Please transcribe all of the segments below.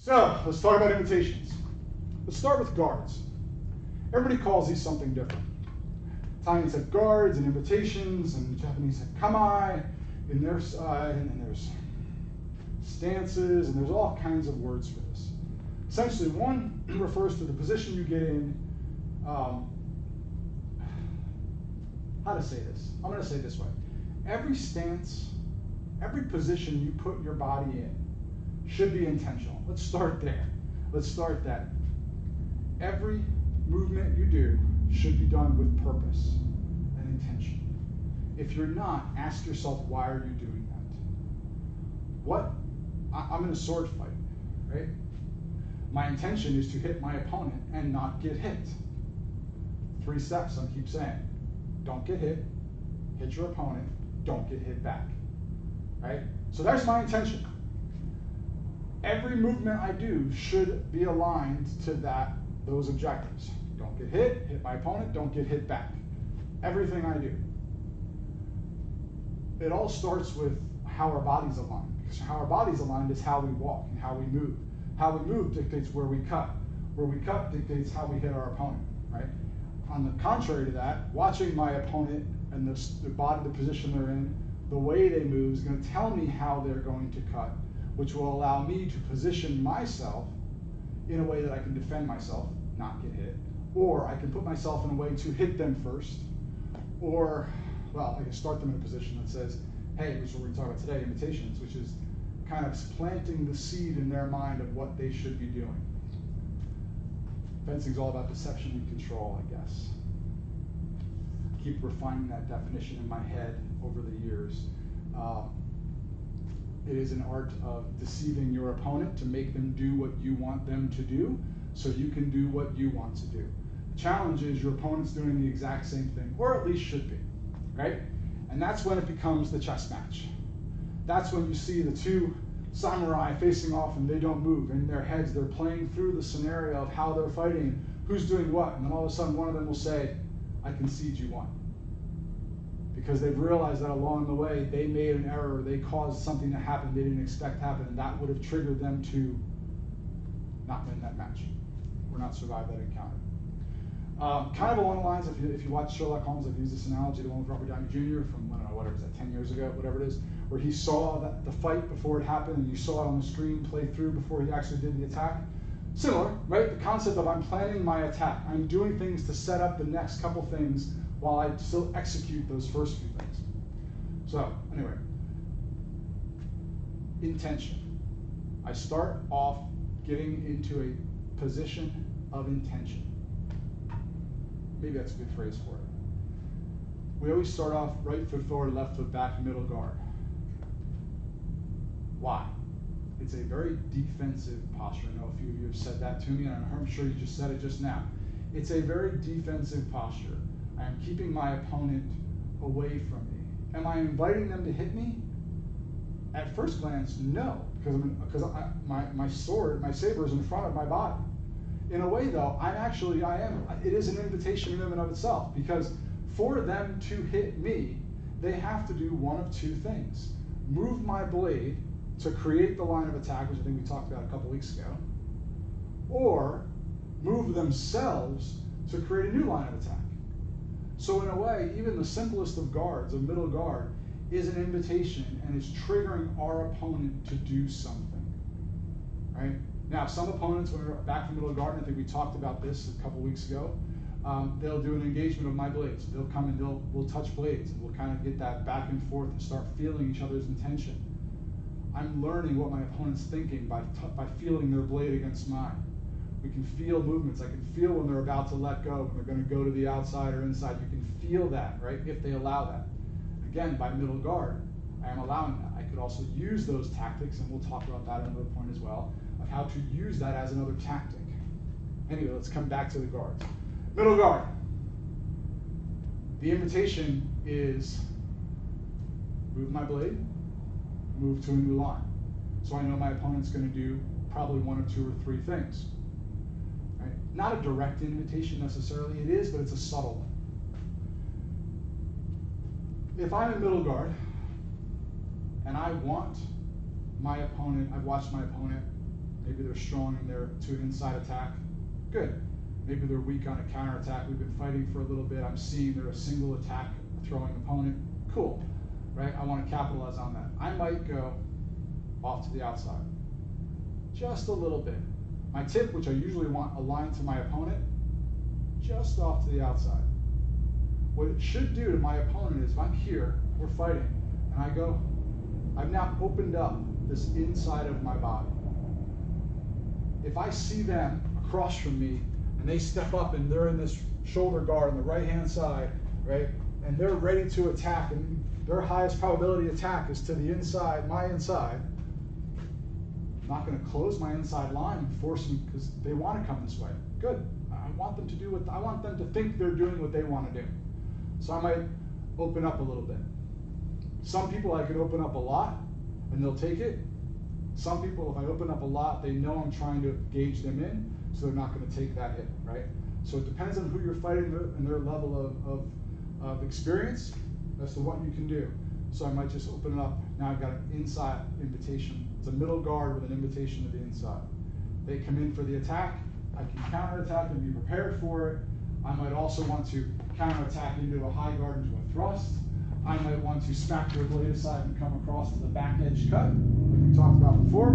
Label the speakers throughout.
Speaker 1: So let's talk about invitations. Let's start with guards. Everybody calls these something different. Italians have guards and invitations, and Japanese have kamae in their side, and then there's stances, and there's all kinds of words for this. Essentially, one refers to the position you get in. How to say this? I'm going to say it this way. Every stance, every position you put your body in should be intentional. Let's start there. Let's start that. Every movement you do should be done with purpose and intention. If you're not, ask yourself, why are you doing that? I'm in a sword fight, right? My intention is to hit my opponent and not get hit. 3 steps, I keep saying. Don't get hit your opponent, don't get hit back, right? So there's my intention. Every movement I do should be aligned to those objectives. Don't get hit my opponent, don't get hit back. Everything I do. It all starts with how our body's aligned, because how our body's aligned is how we walk and how we move. How we move dictates where we cut. Where we cut dictates how we hit our opponent, right? On the contrary to that, watching my opponent and the body, the position they're in, the way they move is going to tell me how they're going to cut, which will allow me to position myself in a way that I can defend myself, not get hit, or I can put myself in a way to hit them first, or, well, I can start them in a position that says, hey, which is what we're going to talk about today, invitations, which is kind of planting the seed in their mind of what they should be doing. Fencing's all about deception and control, I guess. I keep refining that definition in my head over the years. It is an art of deceiving your opponent to make them do what you want them to do, so you can do what you want to do. The challenge is your opponent's doing the exact same thing, or at least should be, right? And that's when it becomes the chess match. That's when you see the 2 samurai facing off and they don't move. In their heads, they're playing through the scenario of how they're fighting, who's doing what, and then all of a sudden one of them will say, I concede you won. Because they've realized that along the way, they made an error, they caused something to happen they didn't expect to happen, and that would have triggered them to not win that match, or not survive that encounter. Kind of along the lines, if you watch Sherlock Holmes, I've used this analogy, the one with Robert Downey Jr. from, I don't know, whatever it is, 10 years ago, whatever it is, where he saw the fight before it happened, and you saw it on the screen play through before he actually did the attack. Similar, right? The concept of I'm planning my attack. I'm doing things to set up the next couple things while I still execute those first few things. So, anyway, intention. I start off getting into a position of intention. Maybe that's a good phrase for it. We always start off right foot forward, left foot back, middle guard. Why? It's a very defensive posture. I know a few of you have said that to me, and I'm sure you just said it just now. It's a very defensive posture. I am keeping my opponent away from me. Am I inviting them to hit me? At first glance, no, because my sword, my saber is in front of my body. In a way, though, it is an invitation in and of itself, because for them to hit me, they have to do one of 2 things. Move my blade to create the line of attack, which I think we talked about a couple weeks ago, or move themselves to create a new line of attack. So in a way, even the simplest of guards, a middle guard, is an invitation and is triggering our opponent to do something, right? Now, some opponents, when we're back from middle guard, and I think we talked about this a couple weeks ago, they'll do an engagement of my blades. They'll come and we'll touch blades, and we'll kind of get that back and forth and start feeling each other's intention. I'm learning what my opponent's thinking by feeling their blade against mine. We can feel movements. I can feel when they're about to let go, when they're going to go to the outside or inside. You can feel that, right, if they allow that. Again, by middle guard, I am allowing that. I could also use those tactics, and we'll talk about that at another point as well, of how to use that as another tactic. Anyway, let's come back to the guards. Middle guard. The invitation is move my blade, move to a new line. So I know my opponent's going to do probably 1 or 2 or 3 things. Right? Not a direct invitation necessarily, it is, but it's a subtle one. If I'm in middle guard and I want my opponent, I've watched my opponent Maybe they're strong in their to an inside attack. Good. Maybe they're weak on a counter attack. We've been fighting for a little bit. I'm seeing they're a single attack throwing opponent. Cool, right? I want to capitalize on that. I might go off to the outside, just a little bit. My tip, which I usually want aligned to my opponent, just off to the outside. What it should do to my opponent is if I'm here, we're fighting, and I go, I've now opened up this inside of my body. If I see them across from me and they step up and they're in this shoulder guard on the right-hand side, right, and they're ready to attack, and their highest probability attack is to the inside, my inside, I'm not going to close my inside line and force them because they want to come this way. Good. I want them to do what I want them to think they're doing what they want to do. So I might open up a little bit. Some people I could open up a lot and they'll take it. Some people, if I open up a lot, they know I'm trying to gauge them in, so they're not going to take that hit, right? So it depends on who you're fighting and their level of experience as to what you can do. So I might just open it up. Now I've got an inside invitation. It's a middle guard with an invitation to the inside. They come in for the attack. I can counterattack and be prepared for it. I might also want to counterattack into a high guard, into a thrust. I might want to smack their blade aside and come across to the back edge cut, like we talked about before.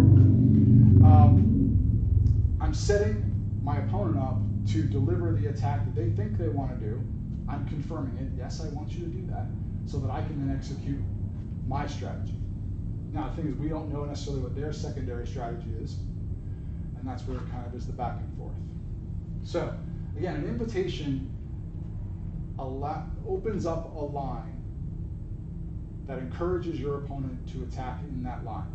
Speaker 1: I'm setting my opponent up to deliver the attack that they think they want to do. I'm confirming it. Yes, I want you to do that, so that I can then execute my strategy. Now, the thing is, we don't know necessarily what their secondary strategy is, and that's where it kind of is the back and forth. So, again, an invitation opens up a line that encourages your opponent to attack in that line.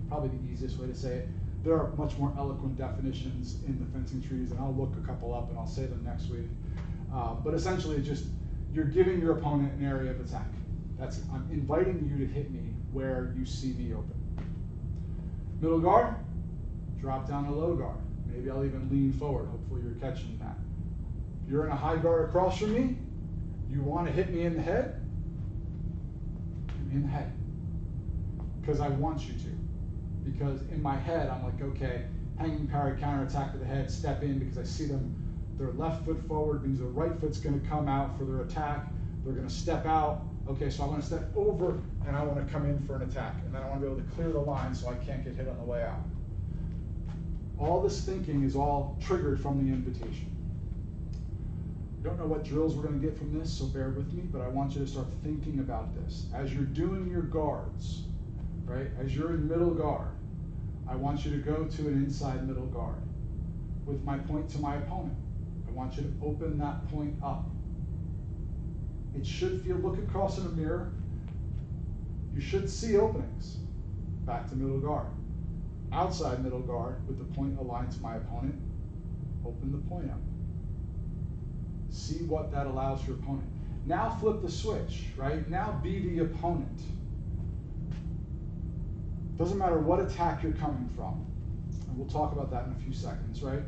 Speaker 1: Probably the easiest way to say it. There are much more eloquent definitions in the fencing treaties, and I'll look a couple up and I'll say them next week. But essentially, it's just you're giving your opponent an area of attack. I'm inviting you to hit me where you see me open. Middle guard, drop down a low guard. Maybe I'll even lean forward. Hopefully you're catching that. If you're in a high guard across from me, you want to hit me in the head, hit me in the head. Because I want you to. Because in my head, I'm like, okay, hanging parry, counterattack to the head, step in because I see them, their left foot forward means their right foot's going to come out for their attack. They're going to step out. Okay, so I want to step over and I want to come in for an attack. And then I want to be able to clear the line so I can't get hit on the way out. All this thinking is all triggered from the invitation. I don't know what drills we're going to get from this, so bear with me, but I want you to start thinking about this. As you're doing your guards, right, as you're in middle guard, I want you to go to an inside middle guard with my point to my opponent. I want you to open that point up. It should feel, look across in a mirror, you should see openings. Back to middle guard. Outside middle guard with the point aligned to my opponent, open the point up. See what that allows your opponent. Now flip the switch, right? Now be the opponent. Doesn't matter what attack you're coming from, and we'll talk about that in a few seconds, right?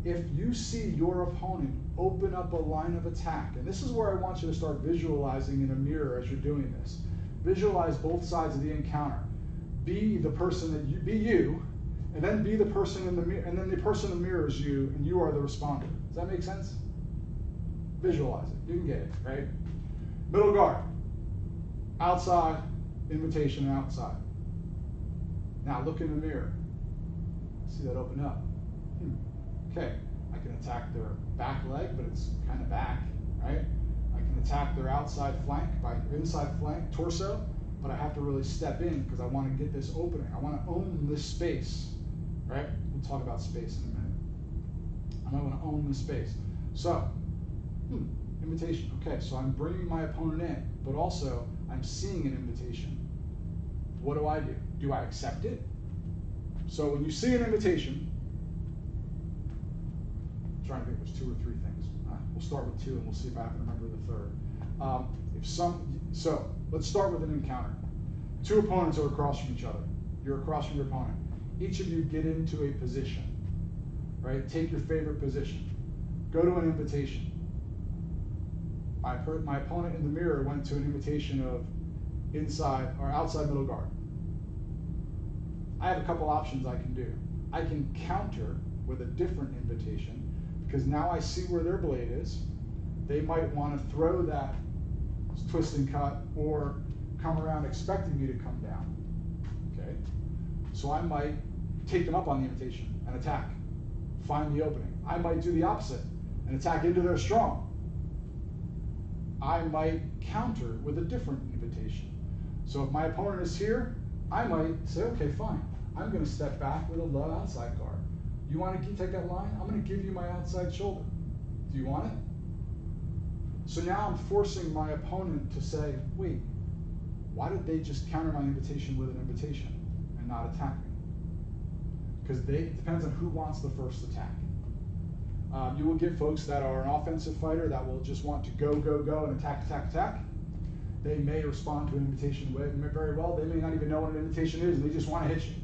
Speaker 1: If you see your opponent open up a line of attack, and this is where I want you to start visualizing in a mirror as you're doing this. Visualize both sides of the encounter. Be the person that you, be you, and then be the person in the mirror, and then the person in the mirror is you, and you are the responder. Does that make sense? Visualize it. You can get it, right? Middle guard. Outside, invitation outside. Now look in the mirror. See that open up. Okay, I can attack their back leg, but it's kind of back, right? I can attack their outside flank, inside flank, torso, but I have to really step in because I want to get this opening. I want to own this space, right? We'll talk about space in a minute. I might want to own this space. So, invitation. Okay, so I'm bringing my opponent in, but also I'm seeing an invitation. What do? Do I accept it? So when you see an invitation, I'm trying to think there's 2 or 3 things. We'll start with 2 and we'll see if I can remember the third. So let's start with an encounter. 2 opponents are across from each other. You're across from your opponent. Each of you get into a position, right? Take your favorite position. Go to an invitation. My opponent in the mirror went to an invitation of inside or outside middle guard. I have a couple options I can do. I can counter with a different invitation, because now I see where their blade is. They might want to throw that twist and cut or come around expecting me to come down. Okay? So I might take them up on the invitation and attack, find the opening. I might do the opposite and attack into their strong. I might counter with a different invitation. So if my opponent is here, I might say, okay, fine. I'm going to step back with a low outside guard. You want to take that line? I'm going to give you my outside shoulder. Do you want it? So now I'm forcing my opponent to say, wait, why did they just counter my invitation with an invitation and not attack me? Because it depends on who wants the first attack. You will get folks that are an offensive fighter that will just want to go, go, go, and attack, attack, attack. They may respond to an invitation very well. They may not even know what an invitation is, and they just want to hit you.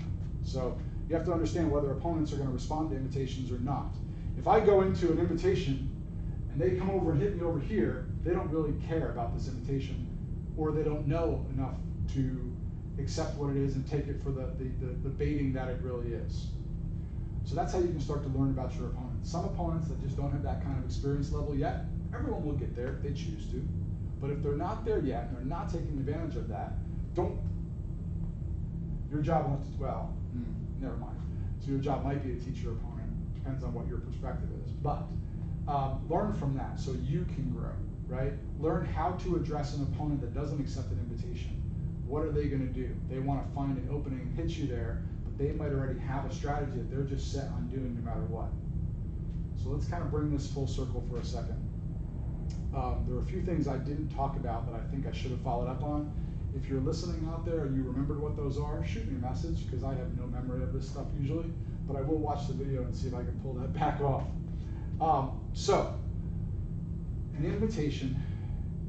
Speaker 1: So you have to understand whether opponents are going to respond to invitations or not. If I go into an invitation and they come over and hit me over here, they don't really care about this invitation, or they don't know enough to accept what it is and take it for the baiting that it really is. So that's how you can start to learn about your opponents. Some opponents that just don't have that kind of experience level yet, everyone will get there if they choose to. But if they're not there yet and they're not taking advantage of that, your job won't, well, never mind. So your job might be to teach your opponent, depends on what your perspective is. But learn from that so you can grow, right? Learn how to address an opponent that doesn't accept an invitation. What are they going to do? They want to find an opening and hit you there, but they might already have a strategy that they're just set on doing no matter what. So let's kind of bring this full circle for a second. There are a few things I didn't talk about that I think I should have followed up on. If you're listening out there and you remembered what those are, shoot me a message, because I have no memory of this stuff usually, but I will watch the video and see if I can pull that back off. So, an invitation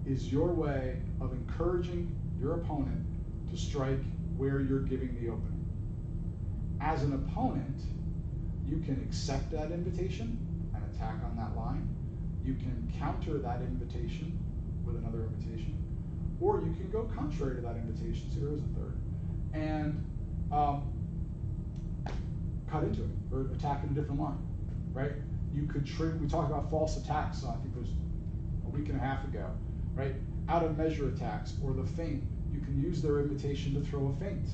Speaker 1: is your way of encouraging your opponent to strike where you're giving the opening. As an opponent, you can accept that invitation and attack on that line. You can counter that invitation with another invitation, or you can go contrary to that invitation, so there is a third, and cut into it, or attack in a different line, right? You could trigger, we talked about false attacks, I think it was a week and a half ago, right? Out of measure attacks, or the feint. You can use their invitation to throw a feint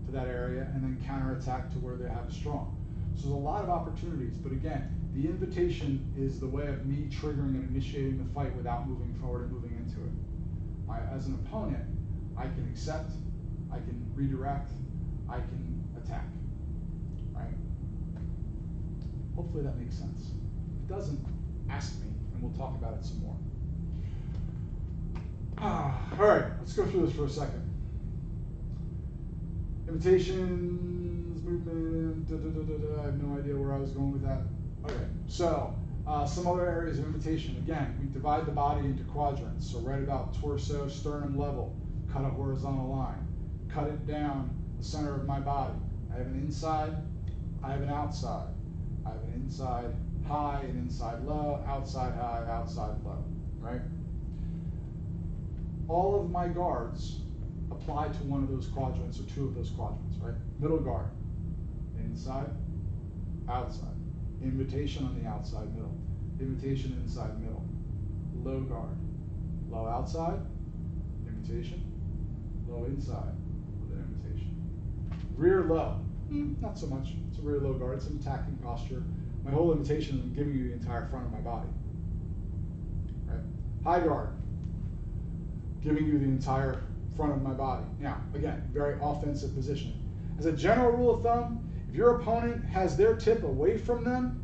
Speaker 1: to that area and then counterattack to where they have a strong. So there's a lot of opportunities, but again, the invitation is the way of me triggering and initiating the fight without moving forward and moving into it. As an opponent, I can accept, I can redirect, I can attack, right? Hopefully that makes sense. If it doesn't, ask me and we'll talk about it some more. All right, let's go through this for a second. Invitations, movement, I have no idea where I was going with that. Okay, so some other areas of invitation. Again, we divide the body into quadrants. So right about torso, sternum level, cut a horizontal line. Cut it down the center of my body. I have an inside, I have an outside. I have an inside high, an inside low, outside high, outside low, right? All of my guards apply to one of those quadrants or two of those quadrants, right? Middle guard, inside, outside. Invitation on the outside, middle. Invitation inside, middle. Low guard, low outside, invitation. Low inside with an invitation. Rear low, not so much. It's a rear low guard, it's an attacking posture. My whole invitation is giving you the entire front of my body. Right? High guard, giving you the entire front of my body. Now, again, very offensive positioning. As a general rule of thumb, if your opponent has their tip away from them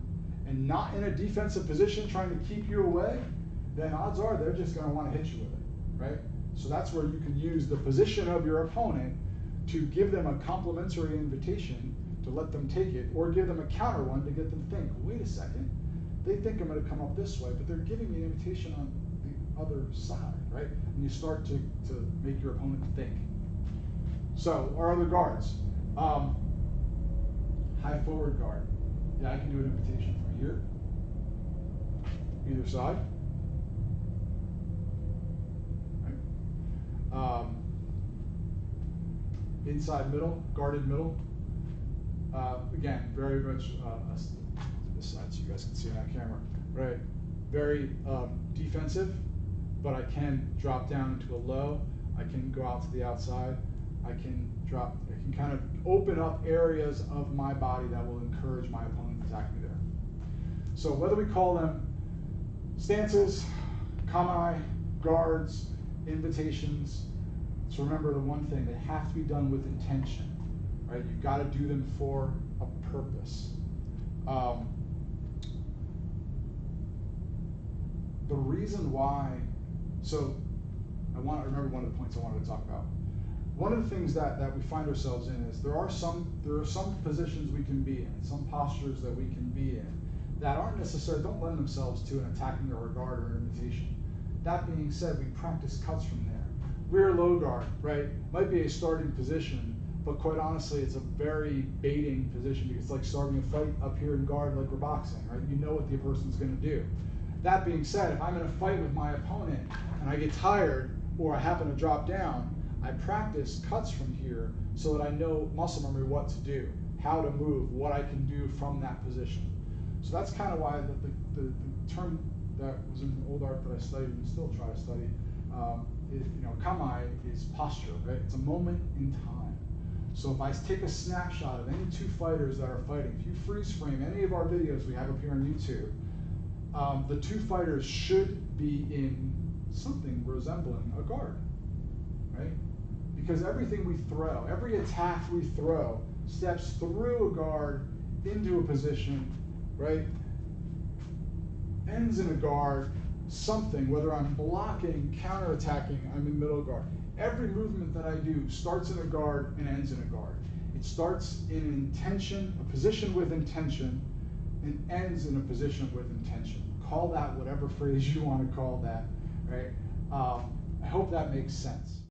Speaker 1: and not in a defensive position trying to keep you away, then odds are they're just going to want to hit you with it, right? So that's where you can use the position of your opponent to give them a complimentary invitation to let them take it, or give them a counter one to get them to think, wait a second, they think I'm going to come up this way, but they're giving me an invitation on the other side, right? And you start to make your opponent think. So, our other guards. High forward guard. Yeah, I can do an invitation from here, either side. Right. Inside middle, guarded middle. Again, very much, this side so you guys can see on that camera, right? Very defensive, but I can drop down into a low. I can go out to the outside. I can kind of open up areas of my body that will encourage my opponent to attack me there. So whether we call them stances, kamae, guards, invitations, so remember the one thing, they have to be done with intention, right? You've got to do them for a purpose. The reason why, so I remember one of the points I wanted to talk about. One of the things that we find ourselves in is there are some positions we can be in, some postures that we can be in that don't lend themselves to an attacking or a guard or an invitation. That being said, we practice cuts from there. Rear low guard, right, might be a starting position, but quite honestly, it's a very baiting position because it's like starting a fight up here in guard like we're boxing, right? You know what the person's going to do. That being said, if I'm in a fight with my opponent and I get tired or I happen to drop down, I practice cuts from here so that I know muscle memory what to do, how to move, what I can do from that position. So that's kind of why the term that was in an old art that I studied and still try to study, Kamae is posture, right? It's a moment in time. So if I take a snapshot of any two fighters that are fighting, if you freeze frame any of our videos we have up here on YouTube, the two fighters should be in something resembling a guard, right? Because everything we throw, every attack we throw, steps through a guard into a position, right? Ends in a guard, something, whether I'm blocking, counterattacking, I'm in middle guard. Every movement that I do starts in a guard and ends in a guard. It starts in intention, a position with intention, and ends in a position with intention. Call that whatever phrase you want to call that, right? I hope that makes sense.